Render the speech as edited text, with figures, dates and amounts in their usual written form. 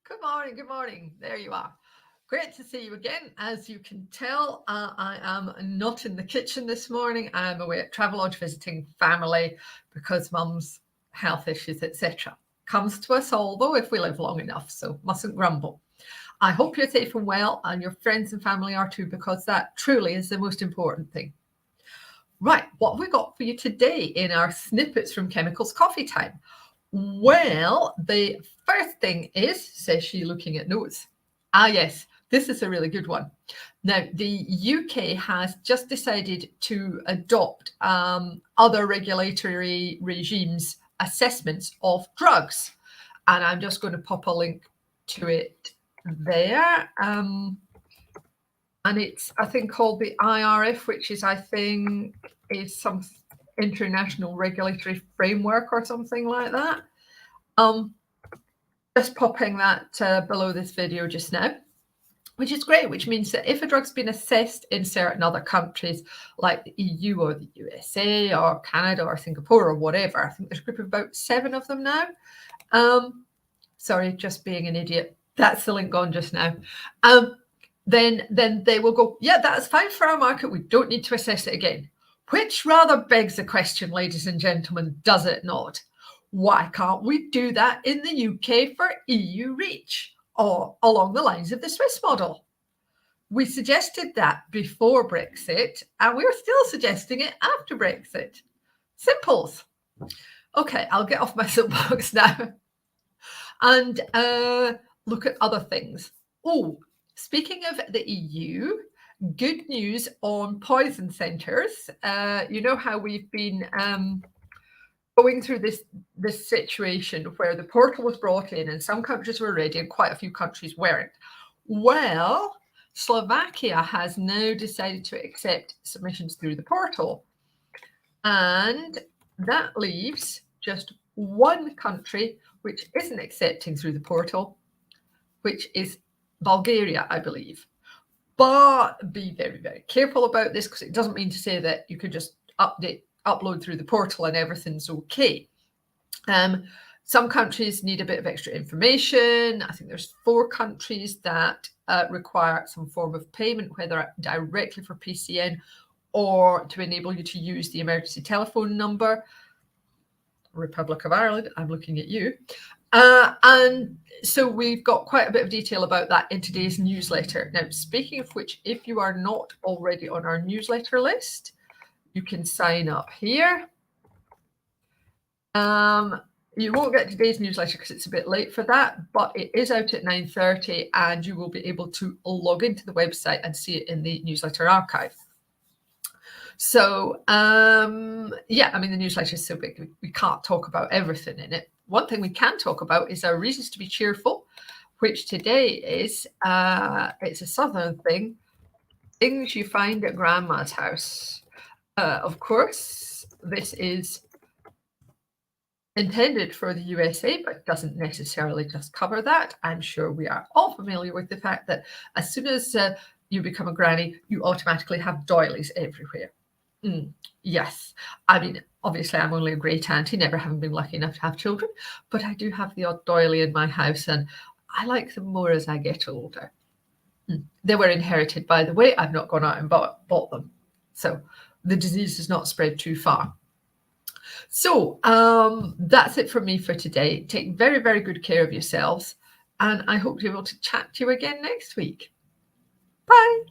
Good morning. Good morning. There you are. Great to see you again. As you can tell, I am not in the kitchen this morning. I am away at Travelodge visiting family because mum's health issues, etc. Comes to us all, though, if we live long enough, so mustn't grumble. I hope you're safe and well, and your friends and family are too, because that truly is the most important thing. Right, what have we got for you today in our snippets from Chemicals Coffee Time? Well, the first thing is, says she looking at notes. Yes, this is a really good one. Now, the UK has just decided to adopt other regulatory regimes assessments of drugs. And I'm just going to pop a link to it there. And it's, I think, called the IRF, which is, I think, is some international regulatory framework or something like that. Just popping that below this video just now, which is great, which means that if a drug's been assessed in certain other countries like the EU or the USA or Canada or Singapore or whatever, I think there's a group of about 7 of them now. Sorry, just being an idiot. That's the link gone just now. Then they will go, yeah, that's fine for our market. We don't need to assess it again. Which rather begs the question, ladies and gentlemen, does it not? Why can't we do that in the UK for EU REACH or along the lines of the Swiss model? We suggested that before Brexit, and we're still suggesting it after Brexit. Simples. Okay, I'll get off my soapbox now and look at other things. Oh, speaking of the EU, good news on poison centres. You know how we've been going through this situation where the portal was brought in and some countries were ready and quite a few countries weren't. Well, Slovakia has now decided to accept submissions through the portal. And that leaves just one country which isn't accepting through the portal, which is Bulgaria, I believe. But be very, very careful about this, because it doesn't mean to say that you could just upload through the portal and everything's okay. Some countries need a bit of extra information. I think there's 4 countries that require some form of payment, whether directly for PCN or to enable you to use the emergency telephone number. Republic of Ireland, I'm looking at you. And so we've got quite a bit of detail about that in today's newsletter. Now, speaking of which, if you are not already on our newsletter list, you can sign up here. You won't get today's newsletter because it's a bit late for that, but it is out at 9:30 and you will be able to log into the website and see it in the newsletter archive. So, yeah, I mean, the newsletter is so big, we can't talk about everything in it. One thing we can talk about is our reasons to be cheerful, which today is, it's a Southern thing, things you find at Grandma's house. Of course, this is intended for the USA, but doesn't necessarily just cover that. I'm sure we are all familiar with the fact that as soon as you become a granny, you automatically have doilies everywhere. Yes, I mean, obviously I'm only a great auntie, never having been lucky enough to have children, but I do have the odd doily in my house and I like them more as I get older. They were inherited, by the way. I've not gone out and bought them. So the disease has not spread too far. So that's it from me for today. Take very, very good care of yourselves, and I hope to be able to chat to you again next week. Bye.